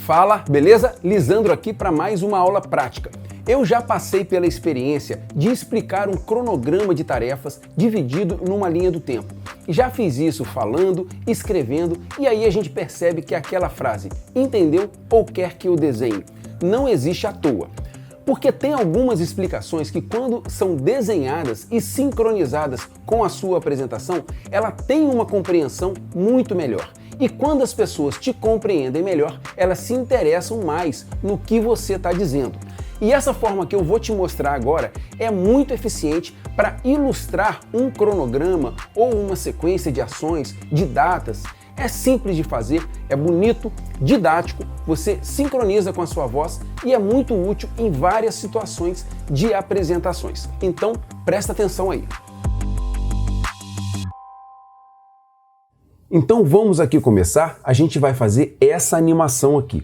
Fala, beleza? Lisandro aqui para mais uma aula prática. Eu já passei pela experiência de explicar um cronograma de tarefas dividido numa linha do tempo. E já fiz isso falando, escrevendo, e aí a gente percebe que aquela frase "entendeu ou quer que eu desenhe?" não existe à toa. Porque tem algumas explicações que, quando são desenhadas e sincronizadas com a sua apresentação, ela tem uma compreensão muito melhor. E quando as pessoas te compreendem melhor, elas se interessam mais no que você está dizendo. E essa forma que eu vou te mostrar agora é muito eficiente para ilustrar um cronograma ou uma sequência de ações, de datas. É simples de fazer, é bonito, didático, você sincroniza com a sua voz e é muito útil em várias situações de apresentações. Então, presta atenção aí. Então vamos aqui começar, a gente vai fazer essa animação aqui.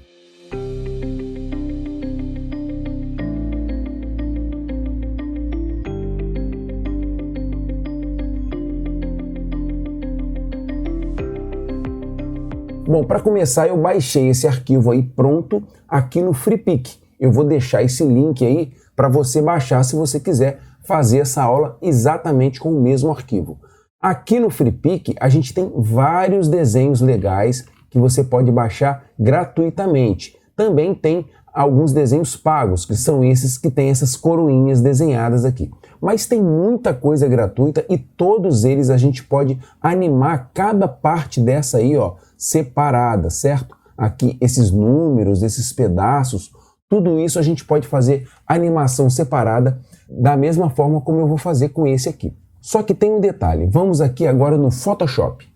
Bom, para começar eu baixei esse arquivo aí pronto aqui no Freepik. Eu vou deixar esse link aí para você baixar se você quiser fazer essa aula exatamente com o mesmo arquivo. Aqui no Freepik a gente tem vários desenhos legais que você pode baixar gratuitamente. Também tem alguns desenhos pagos, que são esses que tem essas coroinhas desenhadas aqui. Mas tem muita coisa gratuita e todos eles a gente pode animar cada parte dessa aí, ó, separada, certo? Aqui esses números, esses pedaços, tudo isso a gente pode fazer animação separada da mesma forma como eu vou fazer com esse aqui. Só que tem um detalhe, vamos aqui agora no Photoshop.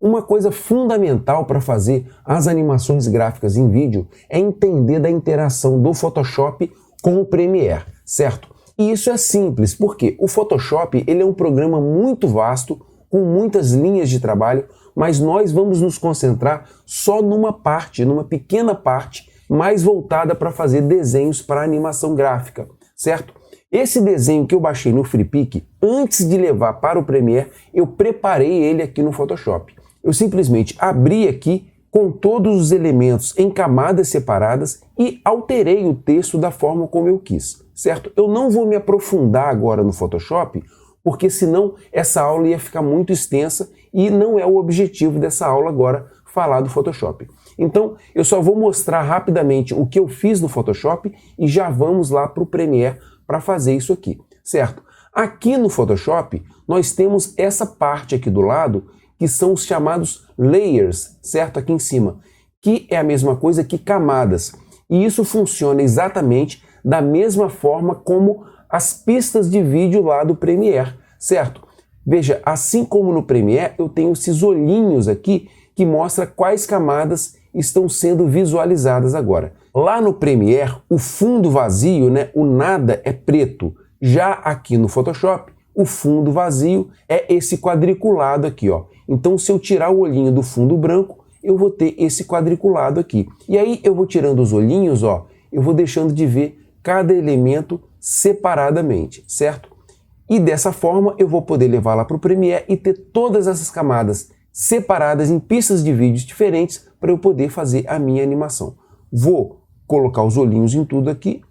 Uma coisa fundamental para fazer as animações gráficas em vídeo é entender da interação do Photoshop com o Premiere, certo? E isso é simples, porque o Photoshop ele é um programa muito vasto, com muitas linhas de trabalho, mas nós vamos nos concentrar só numa parte, numa pequena parte, mais voltada para fazer desenhos para animação gráfica, certo? Esse desenho que eu baixei no Freepik, antes de levar para o Premiere, eu preparei ele aqui no Photoshop. Eu simplesmente abri aqui com todos os elementos em camadas separadas e alterei o texto da forma como eu quis, certo? Eu não vou me aprofundar agora no Photoshop, porque senão essa aula ia ficar muito extensa e não é o objetivo dessa aula agora falar do Photoshop. Então eu só vou mostrar rapidamente o que eu fiz no Photoshop e já vamos lá para o Premiere para fazer isso aqui, certo? Aqui no Photoshop nós temos essa parte aqui do lado que são os chamados layers, certo? Aqui em cima, que é a mesma coisa que camadas. E isso funciona exatamente da mesma forma como as pistas de vídeo lá do Premiere, certo? Veja, assim como no Premiere eu tenho esses olhinhos aqui que mostra quais camadas estão sendo visualizadas agora. Lá no Premiere, o fundo vazio, né, o nada é preto. Já aqui no Photoshop, o fundo vazio é esse quadriculado aqui, ó. Então, se eu tirar o olhinho do fundo branco, eu vou ter esse quadriculado aqui. E aí eu vou tirando os olhinhos, ó, eu vou deixando de ver cada elemento separadamente, certo? E dessa forma eu vou poder levar lá para o Premiere e ter todas essas camadas separadas em pistas de vídeos diferentes para eu poder fazer a minha animação. Vou colocar os olhinhos em tudo aqui,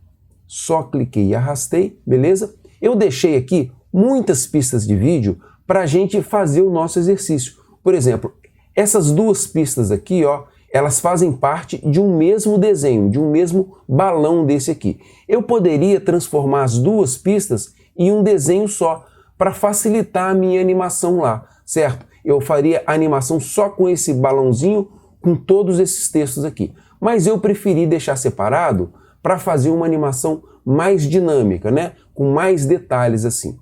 só cliquei e arrastei, beleza? Eu deixei aqui muitas pistas de vídeo para a gente fazer o nosso exercício. Por exemplo, essas duas pistas aqui, ó, elas fazem parte de um mesmo desenho, de um mesmo balão desse aqui. Eu poderia transformar as duas pistas em um desenho só, para facilitar a minha animação lá, certo? Eu faria a animação só com esse balãozinho, com todos esses textos aqui. Mas eu preferi deixar separado para fazer uma animação mais dinâmica, né? Com mais detalhes assim.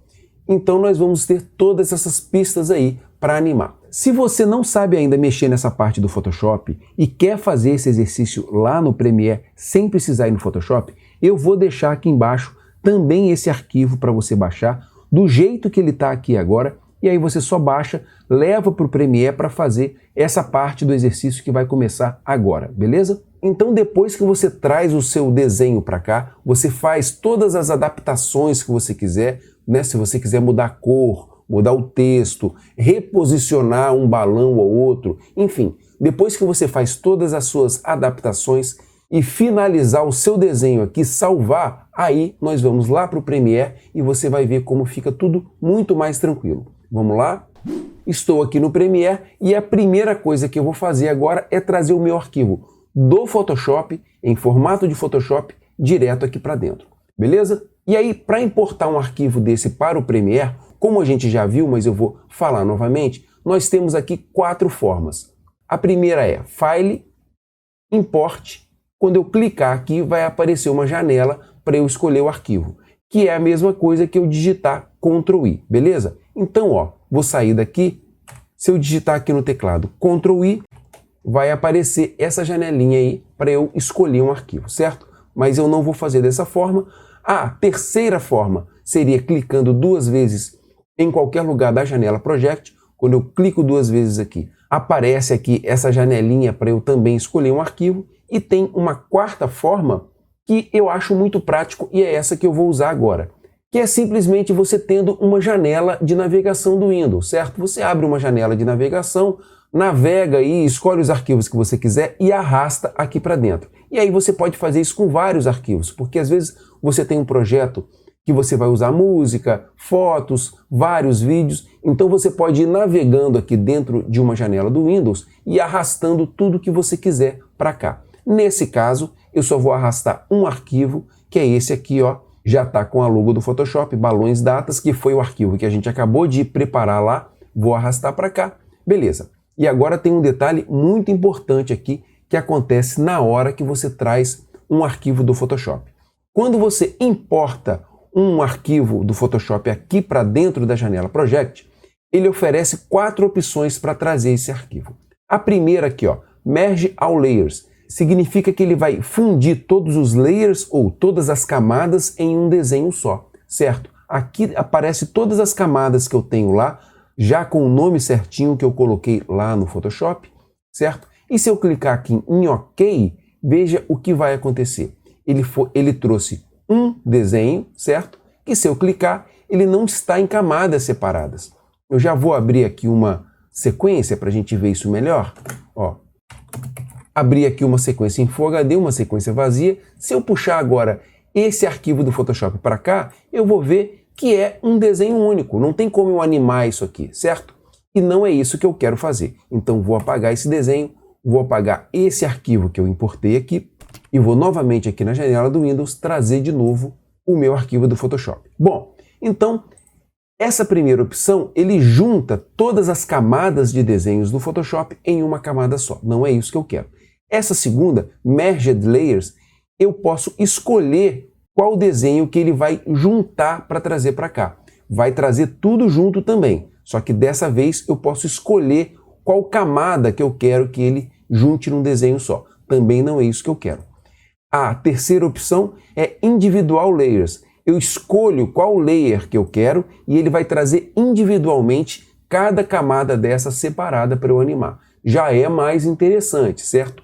Então nós vamos ter todas essas pistas aí para animar. Se você não sabe ainda mexer nessa parte do Photoshop e quer fazer esse exercício lá no Premiere sem precisar ir no Photoshop, eu vou deixar aqui embaixo também esse arquivo para você baixar do jeito que ele está aqui agora, e aí você só baixa, leva para o Premiere para fazer essa parte do exercício que vai começar agora, beleza? Então depois que você traz o seu desenho para cá, você faz todas as adaptações que você quiser, né? Se você quiser mudar a cor, mudar o texto, reposicionar um balão ou outro, enfim, Depois que você faz todas as suas adaptações e finalizar o seu desenho aqui, salvar, aí nós vamos lá para o Premiere e você vai ver como fica tudo muito mais tranquilo. Vamos lá? Estou aqui no Premiere e a primeira coisa que eu vou fazer agora é trazer o meu arquivo do Photoshop, em formato de Photoshop, direto aqui para dentro. Beleza? E aí, para importar um arquivo desse para o Premiere, como a gente já viu, mas eu vou falar novamente, nós temos aqui 4 formas. A primeira é File, Import. Quando eu clicar aqui, vai aparecer uma janela para eu escolher o arquivo, que é a mesma coisa que eu digitar Ctrl I, beleza? Então, ó, vou sair daqui. Se eu digitar aqui no teclado Ctrl I, vai aparecer essa janelinha aí para eu escolher um arquivo, certo? Mas eu não vou fazer dessa forma. A terceira forma seria clicando 2 vezes em qualquer lugar da janela Project. Quando eu clico 2 vezes aqui, aparece aqui essa janelinha para eu também escolher um arquivo. E tem uma quarta forma que eu acho muito prático e é essa que eu vou usar agora, que é simplesmente você tendo uma janela de navegação do Windows, certo? Você abre uma janela de navegação, navega aí, escolhe os arquivos que você quiser e arrasta aqui para dentro. E aí você pode fazer isso com vários arquivos, porque às vezes você tem um projeto que você vai usar música, fotos, vários vídeos, então você pode ir navegando aqui dentro de uma janela do Windows e arrastando tudo que você quiser para cá. Nesse caso, eu só vou arrastar um arquivo, que é esse aqui, ó, já está com a logo do Photoshop, balões datas, que foi o arquivo que a gente acabou de preparar lá, vou arrastar para cá, beleza. E agora tem um detalhe muito importante aqui, que acontece na hora que você traz um arquivo do Photoshop. Quando você importa um arquivo do Photoshop aqui para dentro da janela Project, ele oferece 4 opções para trazer esse arquivo. A primeira aqui, ó, Merge All Layers, significa que ele vai fundir todos os layers ou todas as camadas em um desenho só, certo? Aqui aparece todas as camadas que eu tenho lá, já com o nome certinho que eu coloquei lá no Photoshop, certo? E se eu clicar aqui em OK, veja o que vai acontecer. Ele trouxe um desenho, certo? E se eu clicar, ele não está em camadas separadas. Eu já vou abrir aqui uma sequência para a gente ver isso melhor. Ó, abrir aqui uma sequência em Full HD, uma sequência vazia. Se eu puxar agora esse arquivo do Photoshop para cá, eu vou ver que é um desenho único. Não tem como eu animar isso aqui, certo? E não é isso que eu quero fazer. Então vou apagar esse desenho, vou apagar esse arquivo que eu importei aqui e vou novamente aqui na janela do Windows trazer de novo o meu arquivo do Photoshop. Bom, então essa primeira opção, ele junta todas as camadas de desenhos do Photoshop em uma camada só. Não é isso que eu quero. Essa segunda, Merged Layers, eu posso escolher qual desenho que ele vai juntar para trazer para cá. Vai trazer tudo junto também, só que dessa vez eu posso escolher qual camada que eu quero que ele junte num desenho só. Também não é isso que eu quero. A terceira opção é Individual Layers. Eu escolho qual layer que eu quero e ele vai trazer individualmente cada camada dessa separada para eu animar. Já é mais interessante, certo?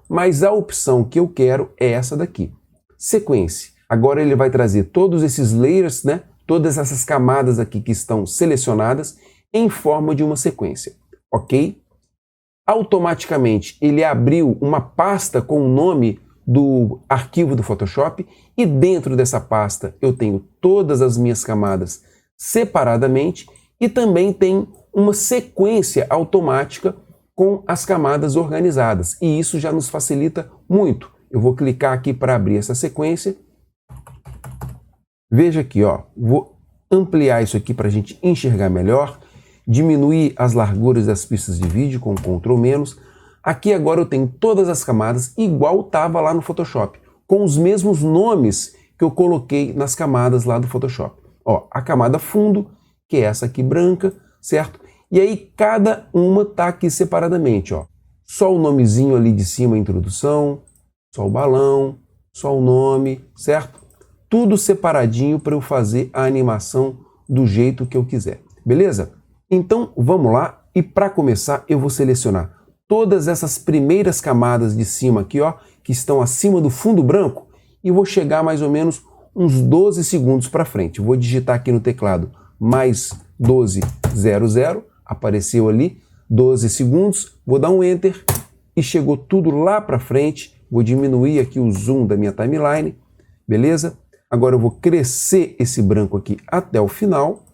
Mas a opção que eu quero é essa daqui. Sequência. Agora ele vai trazer todos esses layers, né? Todas essas camadas aqui que estão selecionadas em forma de uma sequência. Ok? Automaticamente ele abriu uma pasta com o nome do arquivo do Photoshop e dentro dessa pasta eu tenho todas as minhas camadas separadamente e também tem uma sequência automática com as camadas organizadas e isso já nos facilita muito. Eu vou clicar aqui para abrir essa sequência. Veja aqui, ó, vou ampliar isso aqui para a gente enxergar melhor, diminuir as larguras das pistas de vídeo com Ctrl-. Aqui agora eu tenho todas as camadas igual estava lá no Photoshop, com os mesmos nomes que eu coloquei nas camadas lá do Photoshop. Ó, a camada fundo, que é essa aqui branca, certo? E aí cada uma está aqui separadamente, ó. Só o nomezinho ali de cima, a introdução, só o balão, só o nome, certo? Tudo separadinho para eu fazer a animação do jeito que eu quiser, beleza? Então vamos lá e para começar eu vou selecionar todas essas primeiras camadas de cima aqui, ó, que estão acima do fundo branco e vou chegar mais ou menos uns 12 segundos para frente. Vou digitar aqui no teclado mais 1200, apareceu ali, 12 segundos, vou dar um Enter e chegou tudo lá para frente. Vou diminuir aqui o zoom da minha timeline, beleza? Agora eu vou crescer esse branco aqui até o final.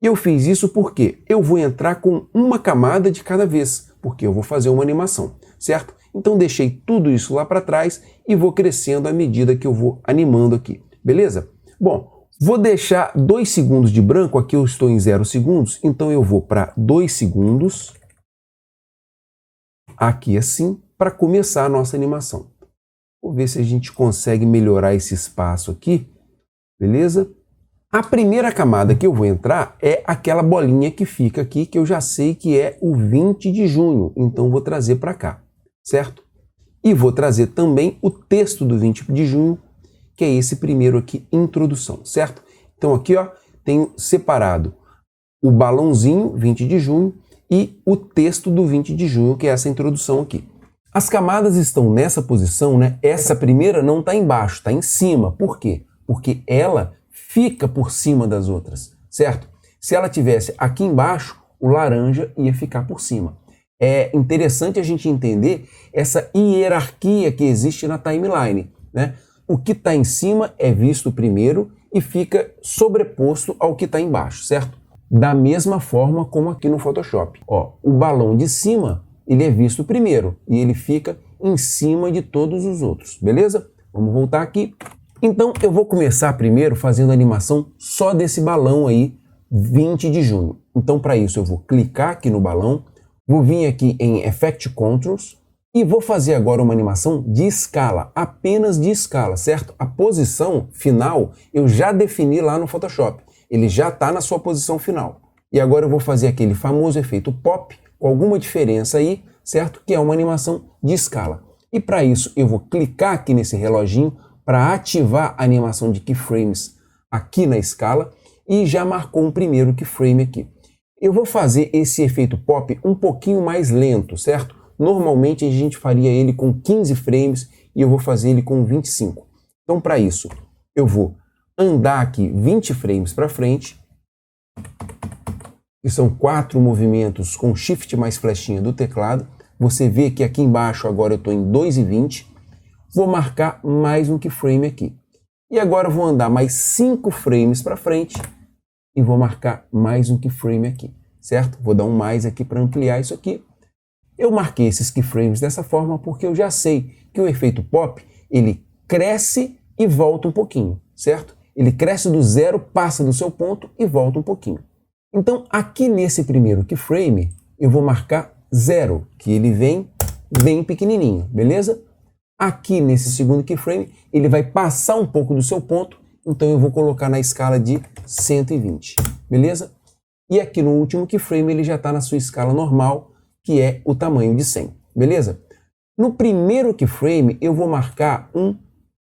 E eu fiz isso porque eu vou entrar com uma camada de cada vez, porque eu vou fazer uma animação, certo? Então deixei tudo isso lá para trás e vou crescendo à medida que eu vou animando aqui, beleza? Bom, vou deixar 2 segundos de branco, aqui eu estou em 0 segundos, então eu vou para 2 segundos, aqui assim, para começar a nossa animação. Vou ver se a gente consegue melhorar esse espaço aqui, beleza? A primeira camada que eu vou entrar é aquela bolinha que fica aqui, que eu já sei que é o 20 de junho, então vou trazer para cá, certo? E vou trazer também o texto do 20 de junho, que é esse primeiro aqui, introdução, certo? Então aqui, ó, tenho separado o balãozinho, 20 de junho, e o texto do 20 de junho, que é essa introdução aqui. As camadas estão nessa posição, né? Essa primeira não está embaixo, está em cima. Por quê? Porque ela fica por cima das outras, certo? Se ela tivesse aqui embaixo, o laranja ia ficar por cima. É interessante a gente entender essa hierarquia que existe na timeline, né? O que está em cima é visto primeiro e fica sobreposto ao que está embaixo, certo? Da mesma forma como aqui no Photoshop. Ó, o balão de cima, ele é visto primeiro e ele fica em cima de todos os outros, beleza? Vamos voltar aqui. Então eu vou começar primeiro fazendo a animação só desse balão aí, 20 de junho. Então para isso eu vou clicar aqui no balão, vou vir aqui em Effect Controls e vou fazer agora uma animação de escala, apenas de escala, certo? A posição final eu já defini lá no Photoshop, ele já está na sua posição final. E agora eu vou fazer aquele famoso efeito pop, com alguma diferença aí, certo? Que é uma animação de escala. E para isso eu vou clicar aqui nesse reloginho para ativar a animação de keyframes aqui na escala e já marcou um primeiro keyframe aqui. Eu vou fazer esse efeito pop um pouquinho mais lento, certo? Normalmente a gente faria ele com 15 frames e eu vou fazer ele com 25. Então para isso eu vou andar aqui 20 frames para frente, que são 4 movimentos com Shift mais flechinha do teclado. Você vê que aqui embaixo agora eu estou em 2,20. Vou marcar mais um keyframe aqui. E agora eu vou andar mais 5 frames para frente e vou marcar mais um keyframe aqui, certo? Vou dar um mais aqui para ampliar isso aqui. Eu marquei esses keyframes dessa forma porque eu já sei que o efeito pop, ele cresce e volta um pouquinho, certo? Ele cresce do zero, passa do seu ponto e volta um pouquinho. Então aqui nesse primeiro keyframe eu vou marcar 0, que ele vem bem pequenininho, beleza? Aqui nesse segundo keyframe, ele vai passar um pouco do seu ponto, então eu vou colocar na escala de 120, beleza? E aqui no último keyframe ele já está na sua escala normal, que é o tamanho de 100, beleza? No primeiro keyframe eu vou marcar um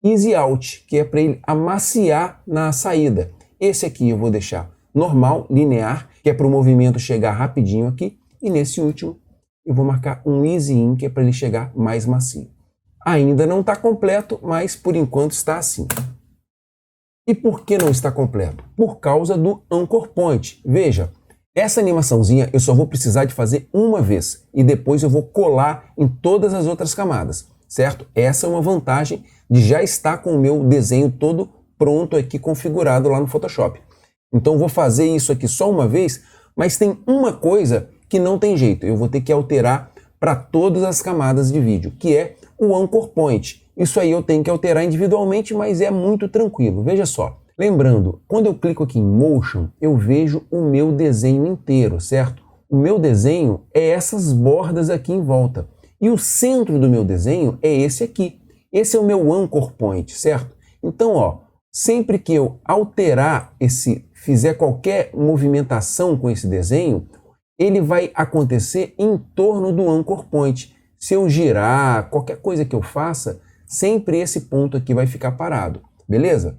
Easy Out, que é para ele amaciar na saída. Esse aqui eu vou deixar normal, linear, que é para o movimento chegar rapidinho aqui, e nesse último eu vou marcar um Easy In, que é para ele chegar mais macio. Ainda não está completo, mas por enquanto está assim. E por que não está completo? Por causa do Anchor Point. Veja, essa animaçãozinha eu só vou precisar de fazer uma vez e depois eu vou colar em todas as outras camadas, certo? Essa é uma vantagem de já estar com o meu desenho todo pronto aqui configurado lá no Photoshop. Então eu vou fazer isso aqui só uma vez, mas tem uma coisa que não tem jeito, eu vou ter que alterar para todas as camadas de vídeo, que é o Anchor Point. Isso aí eu tenho que alterar individualmente, mas é muito tranquilo. Veja só. Lembrando, quando eu clico aqui em Motion, eu vejo o meu desenho inteiro, certo? O meu desenho é essas bordas aqui em volta. E o centro do meu desenho é esse aqui. Esse é o meu Anchor Point, certo? Então, ó, sempre que eu alterar fizer qualquer movimentação com esse desenho, ele vai acontecer em torno do Anchor Point. Se eu girar, qualquer coisa que eu faça, sempre esse ponto aqui vai ficar parado, beleza?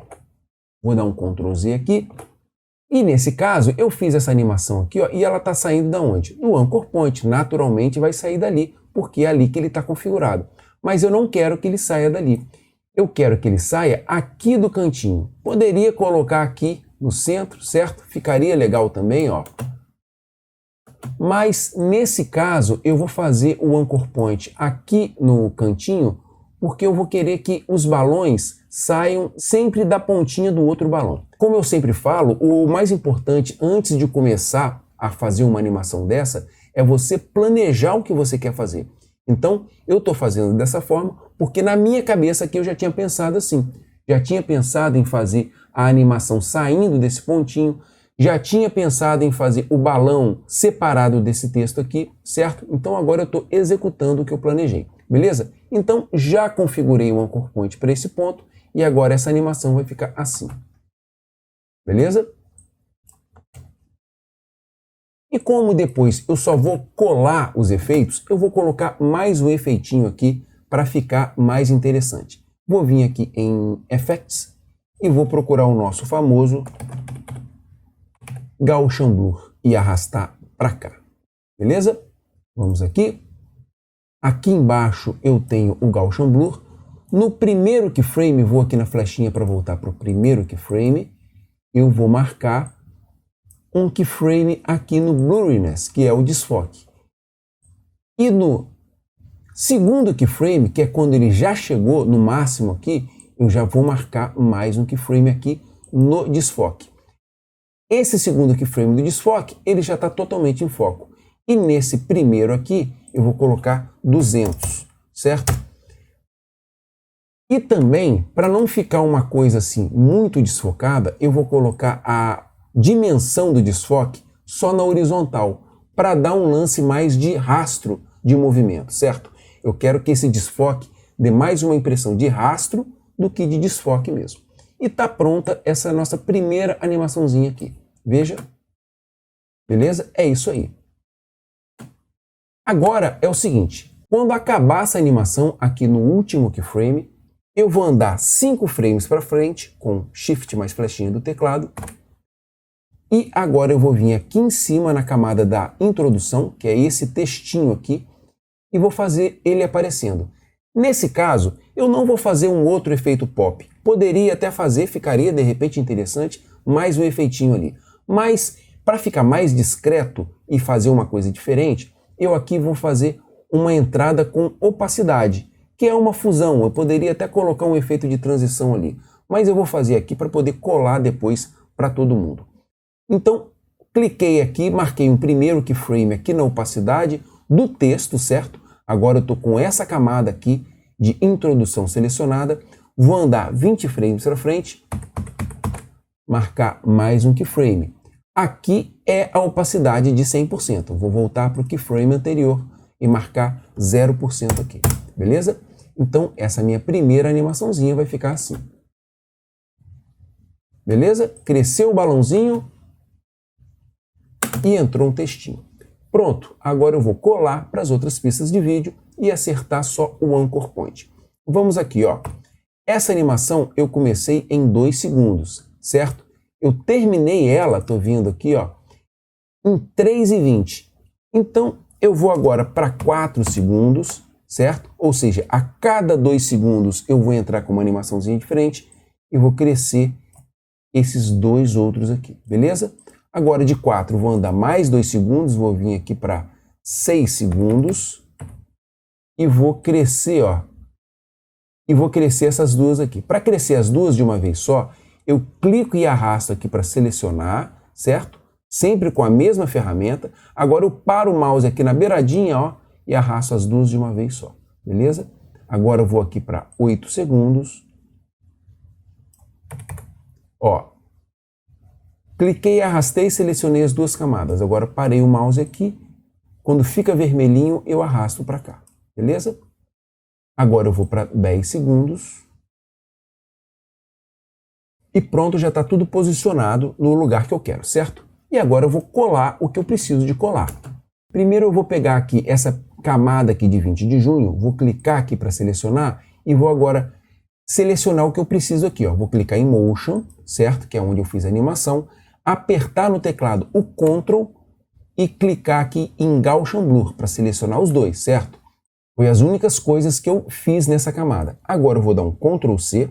Vou dar um Ctrl Z aqui. E nesse caso, eu fiz essa animação aqui, ó, e ela está saindo da onde? Do Anchor Point. Naturalmente vai sair dali, porque é ali que ele está configurado. Mas eu não quero que ele saia dali. Eu quero que ele saia aqui do cantinho. Poderia colocar aqui no centro, certo? Ficaria legal também, ó. Mas nesse caso eu vou fazer o anchor point aqui no cantinho, porque eu vou querer que os balões saiam sempre da pontinha do outro balão. Como eu sempre falo, o mais importante antes de começar a fazer uma animação dessa é você planejar o que você quer fazer. Então eu estou fazendo dessa forma porque na minha cabeça aqui eu já tinha pensado assim. Já tinha pensado em fazer a animação saindo desse pontinho, já tinha pensado em fazer o balão separado desse texto aqui, certo? Então agora eu estou executando o que eu planejei, beleza? Então já configurei o anchor point para esse ponto e agora essa animação vai ficar assim, beleza? E como depois eu só vou colar os efeitos, eu vou colocar mais um efeitinho aqui para ficar mais interessante. Vou vir aqui em Effects e vou procurar o nosso famoso Gaussian Blur e arrastar para cá, beleza? Vamos aqui. Aqui embaixo eu tenho o Gaussian Blur. No primeiro keyframe, vou aqui na flechinha para voltar para o primeiro keyframe, eu vou marcar um keyframe aqui no Blurriness, que é o desfoque. E no segundo keyframe, que é quando ele já chegou no máximo aqui, eu já vou marcar mais um keyframe aqui no desfoque. Esse segundo keyframe do desfoque, ele já está totalmente em foco. E nesse primeiro aqui, eu vou colocar 200, certo? E também, para não ficar uma coisa assim muito desfocada, eu vou colocar a dimensão do desfoque só na horizontal, para dar um lance mais de rastro de movimento, certo? Eu quero que esse desfoque dê mais uma impressão de rastro do que de desfoque mesmo. E tá pronta essa nossa primeira animaçãozinha aqui. Veja. Beleza? É isso aí. Agora é o seguinte, quando acabar essa animação aqui no último keyframe, eu vou andar 5 frames para frente com Shift mais flechinha do teclado. E agora eu vou vir aqui em cima na camada da introdução, que é esse textinho aqui, e vou fazer ele aparecendo. Nesse caso, eu não vou fazer um outro efeito pop. Poderia até fazer, ficaria de repente interessante, mais um efeitinho ali. Mas, para ficar mais discreto e fazer uma coisa diferente, eu aqui vou fazer uma entrada com opacidade, que é uma fusão. Eu poderia até colocar um efeito de transição ali, mas eu vou fazer aqui para poder colar depois para todo mundo. Então, cliquei aqui, marquei um primeiro keyframe aqui na opacidade do texto, certo? Agora eu estou com essa camada aqui de introdução selecionada, vou andar 20 frames para frente, marcar mais um keyframe. Aqui é a opacidade de 100%. Vou voltar para o keyframe anterior e marcar 0% aqui, beleza? Então, essa minha primeira animaçãozinha vai ficar assim. Beleza? Cresceu o balãozinho e entrou um textinho. Pronto, agora eu vou colar para as outras pistas de vídeo e acertar só o anchor point. Vamos aqui, ó. Essa animação eu comecei em 2 segundos, certo? Eu terminei ela, tô vendo aqui, ó, em 3:20. Então, eu vou agora para 4 segundos, certo? Ou seja, a cada 2 segundos eu vou entrar com uma animaçãozinha diferente e vou crescer esses 2 outros aqui, beleza? Agora de 4 vou andar mais 2 segundos, vou vir aqui para 6 segundos e vou crescer, ó. E vou crescer essas duas aqui. Para crescer as duas de uma vez só, eu clico e arrasto aqui para selecionar, certo? Sempre com a mesma ferramenta. Agora eu paro o mouse aqui na beiradinha, ó, e arrasto as duas de uma vez só, beleza? Agora eu vou aqui para 8 segundos. Ó, cliquei, arrastei e selecionei as duas camadas. Agora parei o mouse aqui. Quando fica vermelhinho, eu arrasto para cá, beleza? Agora eu vou para 10 segundos. E pronto, já está tudo posicionado no lugar que eu quero, certo? E agora eu vou colar o que eu preciso de colar. Primeiro eu vou pegar aqui essa camada aqui de 20 de junho, vou clicar aqui para selecionar e vou agora selecionar o que eu preciso aqui, ó. Vou clicar em Motion, certo? Que é onde eu fiz a animação, apertar no teclado o Ctrl e clicar aqui em Gaussian Blur para selecionar os dois, certo? Foi as únicas coisas que eu fiz nessa camada. Agora eu vou dar um Ctrl C,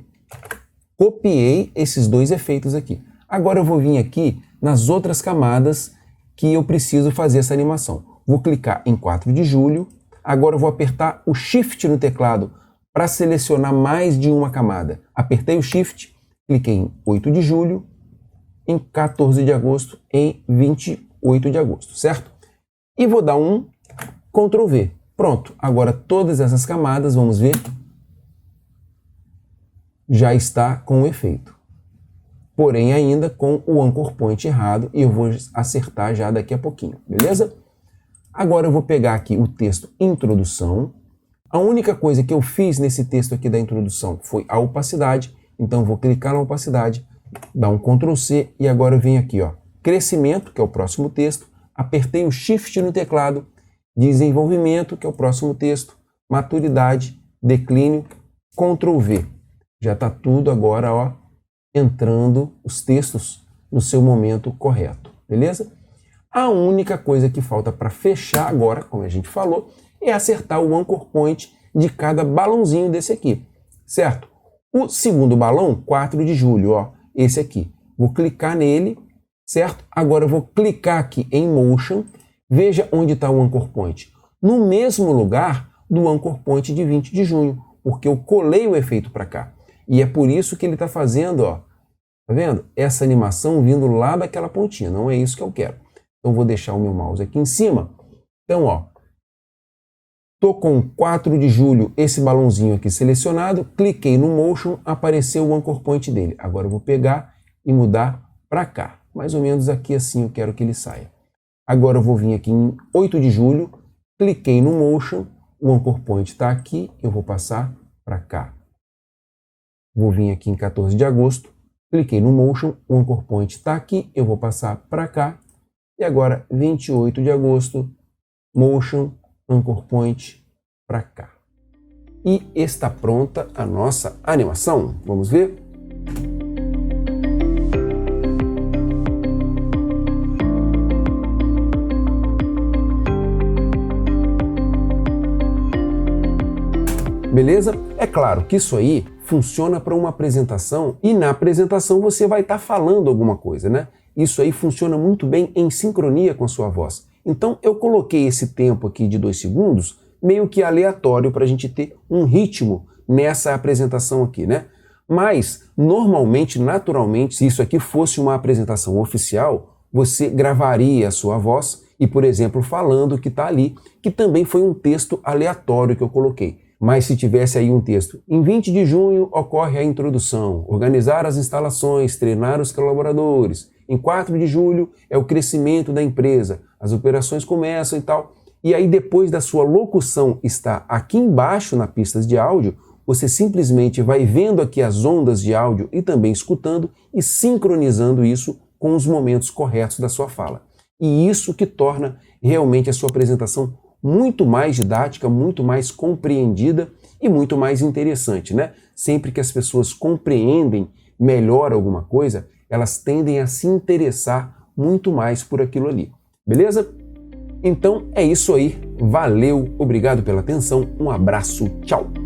copiei esses dois efeitos aqui. Agora eu vou vir aqui nas outras camadas que eu preciso fazer essa animação. Vou clicar em 4 de julho, agora eu vou apertar o Shift no teclado para selecionar mais de uma camada. Apertei o Shift, cliquei em 8 de julho, em 14 de agosto, em 28 de agosto, certo? E vou dar um Ctrl V. Pronto, agora todas essas camadas, vamos ver, já está com o efeito. Porém ainda com o Anchor Point errado e eu vou acertar já daqui a pouquinho, beleza? Agora eu vou pegar aqui o texto Introdução. A única coisa que eu fiz nesse texto aqui da introdução foi a opacidade, então eu vou clicar na opacidade, dar um Ctrl C e agora eu venho aqui, ó, Crescimento, que é o próximo texto, apertei o Shift no teclado, Desenvolvimento, que é o próximo texto, Maturidade, Declínio, Ctrl V. Já está tudo agora, ó, entrando os textos no seu momento correto, beleza? A única coisa que falta para fechar agora, como a gente falou, é acertar o Anchor Point de cada balãozinho desse aqui, certo? O segundo balão, 4 de julho, ó, esse aqui. Vou clicar nele, certo? Agora eu vou clicar aqui em Motion, veja onde está o Anchor Point. No mesmo lugar do Anchor Point de 20 de junho, porque eu colei o efeito para cá. E é por isso que ele está fazendo, ó, tá vendo? Essa animação vindo lá daquela pontinha, não é isso que eu quero. Então vou deixar o meu mouse aqui em cima. Então, ó, tô com 4 de julho, esse balãozinho aqui selecionado, cliquei no Motion, apareceu o Anchor Point dele. Agora eu vou pegar e mudar para cá. Mais ou menos aqui assim eu quero que ele saia. Agora eu vou vir aqui em 8 de julho, cliquei no Motion, o Anchor Point está aqui, eu vou passar para cá. Vou vir aqui em 14 de agosto, cliquei no Motion, o Anchor Point está aqui, eu vou passar para cá. E agora, 28 de agosto, Motion, Anchor Point para cá. E está pronta a nossa animação. Vamos ver? Beleza? É claro que isso aí funciona para uma apresentação e na apresentação você vai estar falando alguma coisa, né? Isso aí funciona muito bem em sincronia com a sua voz. Então eu coloquei esse tempo aqui de 2 segundos meio que aleatório para a gente ter um ritmo nessa apresentação aqui, né? Mas normalmente, naturalmente, se isso aqui fosse uma apresentação oficial, você gravaria a sua voz e, por exemplo, falando que está ali, que também foi um texto aleatório que eu coloquei. Mas se tivesse aí um texto, em 20 de junho ocorre a introdução, organizar as instalações, treinar os colaboradores, em 4 de julho é o crescimento da empresa, as operações começam e tal, e aí depois da sua locução está aqui embaixo na pista de áudio, você simplesmente vai vendo aqui as ondas de áudio e também escutando e sincronizando isso com os momentos corretos da sua fala. E isso que torna realmente a sua apresentação muito mais didática, muito mais compreendida e muito mais interessante, né? Sempre que as pessoas compreendem melhor alguma coisa, elas tendem a se interessar muito mais por aquilo ali. Beleza? Então é isso aí. Valeu, obrigado pela atenção, um abraço, tchau!